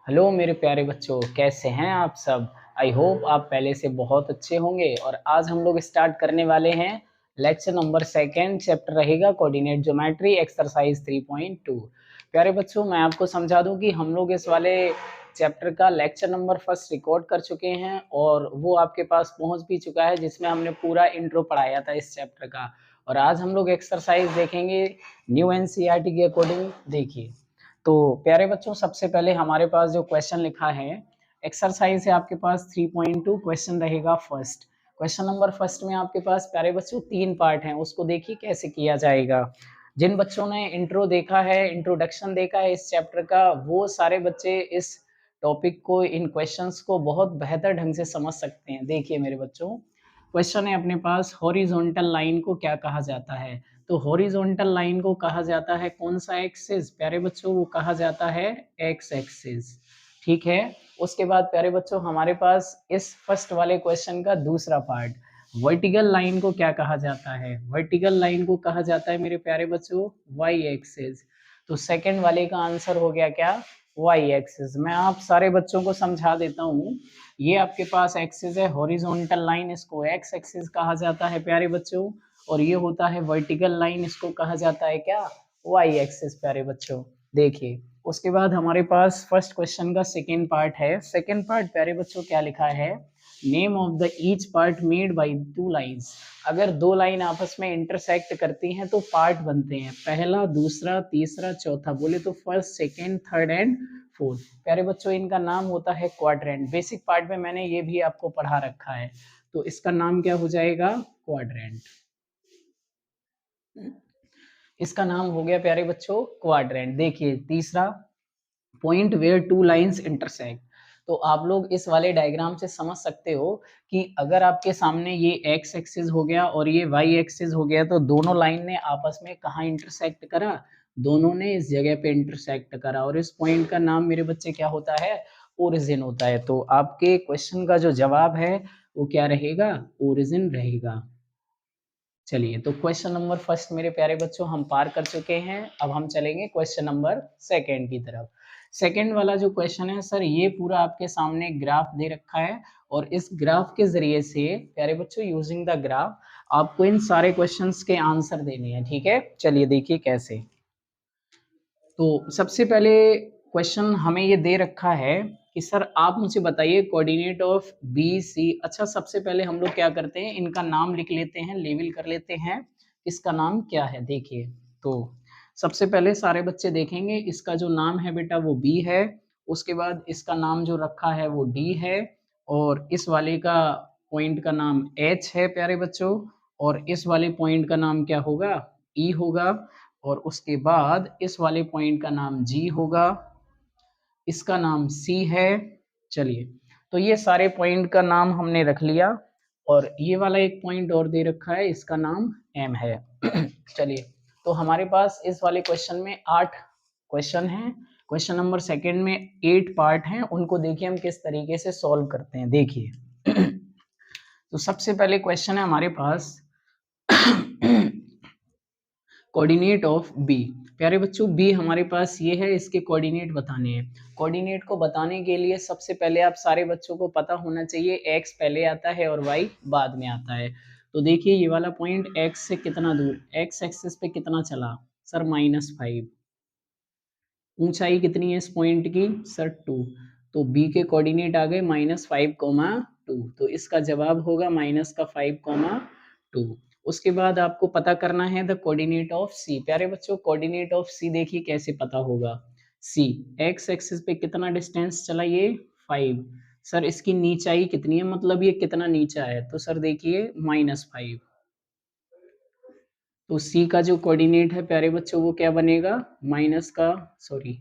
Hello मेरे प्यारे बच्चों, कैसे हैं आप सब। आई होप आप पहले से बहुत अच्छे होंगे। और आज हम लोग स्टार्ट करने वाले हैं लेक्चर नंबर सेकेंड। चैप्टर रहेगा कोऑर्डिनेट ज्योमेट्री एक्सरसाइज 3.2। प्यारे बच्चों, मैं आपको समझा दूं कि हम लोग इस वाले चैप्टर का लेक्चर नंबर फर्स्ट रिकॉर्ड कर चुके हैं और वो आपके पास पहुंच भी चुका है, जिसमें हमने पूरा इंट्रो पढ़ाया था इस चैप्टर का। और आज हम लोग एक्सरसाइज देखेंगे न्यू एनसीईआरटी के अकॉर्डिंग। देखिए तो प्यारे बच्चों, सबसे पहले हमारे पास जो क्वेश्चन लिखा है एक्सरसाइज है आपके पास 3.2। क्वेश्चन रहेगा फर्स्ट। क्वेश्चन नंबर फर्स्ट में आपके पास प्यारे बच्चों 3 पार्ट हैं, उसको देखिए कैसे किया जाएगा। जिन बच्चों ने इंट्रो देखा है, इंट्रोडक्शन देखा है इस चैप्टर का, वो सारे बच्चे इस टॉपिक को, इन क्वेश्चंस को बहुत बेहतर ढंग से समझ सकते हैं। देखिए मेरे बच्चों, क्वेश्चन है अपने पास, हॉरिजॉन्टल लाइन को क्या कहा जाता है। तो हॉरिजॉन्टल लाइन को कहा जाता है कौन सा एक्सिस प्यारे बच्चों, वो कहा जाता है एक्स एक्सिस। ठीक है। उसके बाद प्यारे बच्चों हमारे पास इस फर्स्ट वाले क्वेश्चन का दूसरा पार्ट, वर्टिकल लाइन को क्या कहा जाता है। वर्टिकल लाइन को कहा जाता है मेरे प्यारे बच्चों वाई एक्सिस। तो सेकंड वाले का आंसर हो गया क्या, वाई एक्सिस। मैं आप सारे बच्चों को समझा देता हूँ। ये आपके पास एक्सिस है हॉरिजॉन्टल लाइन, इसको एक्स एक्सिस कहा जाता है प्यारे बच्चों। और ये होता है वर्टिकल लाइन, इसको कहा जाता है क्या, वाई एक्सिस प्यारे बच्चों। देखिए उसके बाद हमारे पास फर्स्ट क्वेश्चन का सेकेंड पार्ट है। सेकेंड पार्ट प्यारे बच्चों क्या लिखा है, name of the each part made by two lines. अगर दो लाइन आपस में इंटरसेक्ट करती हैं तो पार्ट बनते हैं, पहला दूसरा तीसरा चौथा, बोले तो first second third and fourth. प्यारे बच्चों इनका नाम होता है क्वाड्रेंट। बेसिक पार्ट में मैंने ये भी आपको पढ़ा रखा है। तो इसका नाम क्या हो जाएगा, क्वाड्रेंट। इसका नाम हो गया प्यारे बच्चों क्वाड्रेंट। देखिए तीसरा point where two lines intersect. तो आप लोग इस वाले डायग्राम से समझ सकते हो कि अगर आपके सामने ये एक्स एक्सिस हो गया और ये वाई एक्सिस हो गया, तो दोनों लाइन ने आपस में कहाँ इंटरसेक्ट करा, दोनों ने इस जगह पे इंटरसेक्ट करा। और इस पॉइंट का नाम मेरे बच्चे क्या होता है, ओरिजिन होता है। तो आपके क्वेश्चन का जो जवाब है वो क्या रहेगा, ओरिजिन रहेगा। चलिए तो क्वेश्चन नंबर फर्स्ट मेरे प्यारे बच्चों हम पार कर चुके हैं। अब हम चलेंगे क्वेश्चन नंबर सेकंड की तरफ। सेकंड वाला जो क्वेश्चन है सर, ये पूरा आपके सामने ग्राफ दे रखा है और इस ग्राफ के जरिए से प्यारे बच्चों यूजिंग द ग्राफ आपको इन सारे क्वेश्चंस के आंसर देने हैं। ठीक है, चलिए देखिए कैसे। तो सबसे पहले क्वेश्चन हमें ये दे रखा है कि सर आप मुझे बताइए कोऑर्डिनेट ऑफ बी सी। अच्छा सबसे पहले हम लोग क्या करते हैं, इनका नाम लिख लेते हैं, लेबल कर लेते हैं इसका नाम क्या है। देखिए तो सबसे पहले सारे बच्चे देखेंगे, इसका जो नाम है बेटा वो बी है। उसके बाद इसका नाम जो रखा है वो डी है। और इस वाले का पॉइंट का नाम एच है प्यारे बच्चों। और इस वाले पॉइंट का नाम क्या होगा, ई होगा। और उसके बाद इस वाले पॉइंट का नाम जी होगा, इसका नाम सी है। चलिए तो ये सारे पॉइंट का नाम हमने रख लिया। और ये वाला एक पॉइंट और दे रखा है, इसका नाम एम है। चलिए तो हमारे पास इस वाले क्वेश्चन में 8 क्वेश्चन हैं। क्वेश्चन नंबर सेकंड में 8 पार्ट हैं, उनको देखिए हम किस तरीके से सॉल्व करते हैं। देखिए तो सबसे पहले क्वेश्चन है हमारे पास कोऑर्डिनेट ऑफ बी। प्यारे बच्चों बी हमारे पास ये है, इसके कोऑर्डिनेट बताने हैं। कोऑर्डिनेट को बताने के लिए सबसे पहले आप सारे बच्चों को पता होना चाहिए एक्स पहले आता है और वाई बाद में आता है। तो देखिए ये वाला पॉइंट एक्स से कितना दूर, एक्स एक्सिस पे कितना चला सर, -5। ऊंचाई कितनी है इस पॉइंट की सर 2। तो बी के कोऑर्डिनेट आ गए -5, 2। तो इसका जवाब होगा -5, 2। उसके बाद आपको पता करना है द कोऑर्डिनेट ऑफ सी। प्यारे बच्चों कोऑर्डिनेट ऑफ सी देखिए कैसे पता होगा। सी एक्स एक्सिस पे कितना डिस्टेंस चला, ये 5। सर इसकी नीचाई कितनी है, मतलब ये कितना नीचा है, तो सर देखिए -5। तो सी का जो कोऑर्डिनेट है प्यारे बच्चों वो क्या बनेगा, माइनस का सॉरी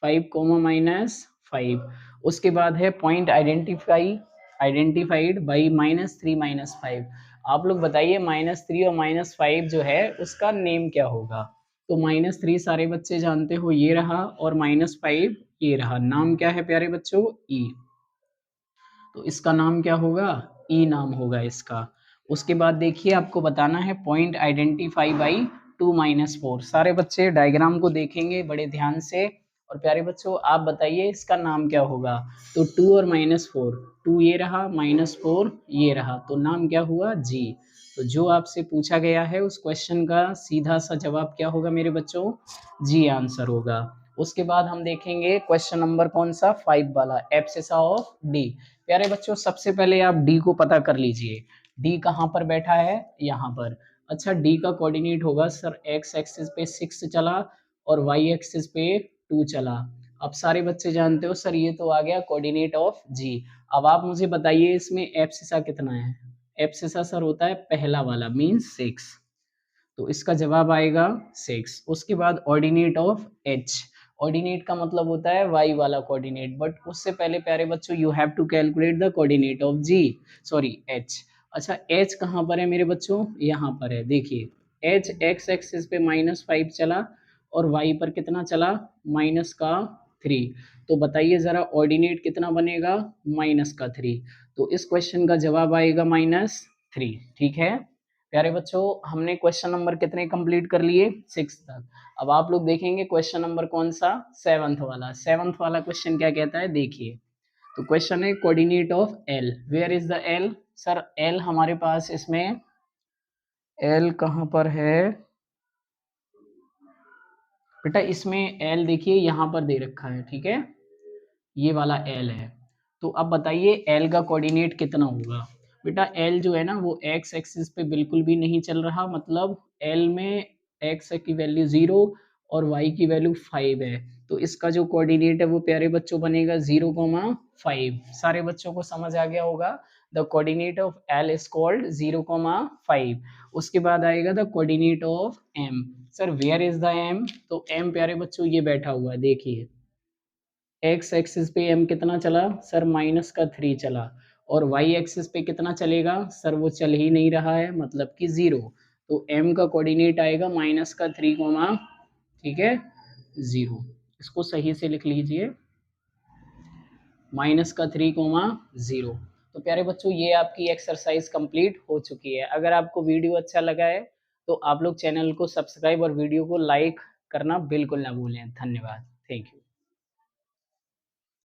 5, -5। उसके बाद है पॉइंट आइडेंटिफाइड बाई -3 -5। आप लोग बताइए -3 और -5 जो है उसका नेम क्या होगा। तो -3 सारे बच्चे जानते हो ये रहा, और -5 ये रहा। नाम क्या है प्यारे बच्चों, ई। तो इसका नाम क्या होगा, ई नाम होगा इसका। उसके बाद देखिए आपको बताना है पॉइंट आइडेंटिफाई बाई 2 - 4। सारे बच्चे डायग्राम को देखेंगे बड़े ध्यान से और प्यारे बच्चों आप बताइए इसका नाम क्या होगा। तो 2 और -4, 2 ये रहा, -4 ये रहा, तो नाम क्या हुआ, जी। तो जो आपसे पूछा गया है उस क्वेश्चन का सीधा सा जवाब क्या होगा मेरे बच्चों, जी आंसर होगा। उसके बाद हम देखेंगे क्वेश्चन नंबर कौन सा, 5 वाला, एब्सिसा ऑफ डी। प्यारे बच्चों सबसे पहले आप डी को पता कर लीजिए, डी कहाँ पर बैठा है, यहाँ पर। अच्छा डी का कोऑर्डिनेट होगा सर, एक्स एक्सिस पे 6 चला और वाई एक्सिस पे 2 चला। अब सारे बच्चे जानते हो सर ये तो आ गया कोऑर्डिनेट ऑफ जी। अब आप मुझे बताइए इसमें एब्सिसा कितना है। एब्सिसा सर होता है पहला वाला, मीन्स 6, तो इसका जवाब आएगा 6। उसके बाद ऑर्डिनेट ऑफ एच, ऑर्डिनेट का मतलब होता है वाई वाला कोऑर्डिनेट, बट उससे पहले प्यारे बच्चों you have to calculate the coordinate of G, sorry H. अच्छा एच कहाँ पर है मेरे बच्चों, यहाँ पर है, देखिए एच एक्स एक्सिस पे -5 चला और वाई पर कितना चला, -3। तो बताइए जरा ऑर्डिनेट कितना बनेगा, -3। तो इस क्वेश्चन का जवाब आएगा -3, ठीक है। प्यारे बच्चों हमने क्वेश्चन नंबर कितने कंप्लीट कर लिए, 6 तक। अब आप लोग देखेंगे क्वेश्चन नंबर कौन सा, 7th वाला। 7th वाला क्वेश्चन क्या कहता है देखिए, तो क्वेश्चन है coordinate of L, where is the L. Sir L हमारे पास इसमें, एल कहाँ पर है बेटा, इसमें एल देखिए यहाँ पर दे रखा है, ठीक है, ये वाला एल है। तो अब बताइए एल का कोऑर्डिनेट कितना होगा। बेटा एल जो है ना वो एक्स एक्सिस पे बिल्कुल भी नहीं चल रहा, मतलब एल में एक्स की वैल्यू 0 और वाई की वैल्यू 5 है। तो इसका जो कोऑर्डिनेट है वो प्यारे बच्चों बनेगा 0,5। सारे बच्चों को समझ आ गया होगा, the coordinate of L is called 0,5। उसके बाद आएगा the coordinate of M. Sir where is the M, तो एम प्यारे बच्चों ये बैठा हुआ है, देखिए एक्स एक्सिस पे एम कितना चला सर, -3 चला, और वाई एक्सिस पे कितना चलेगा सर, वो चल ही नहीं रहा है, मतलब कि 0। तो एम का कोऑर्डिनेट आएगा -3, ठीक है, 0। इसको सही से लिख लीजिए, -3, 0। तो प्यारे बच्चों ये आपकी एक्सरसाइज कंप्लीट हो चुकी है। अगर आपको वीडियो अच्छा लगा है तो आप लोग चैनल को सब्सक्राइब और वीडियो को लाइक करना बिल्कुल ना भूलें। धन्यवाद, थैंक यू।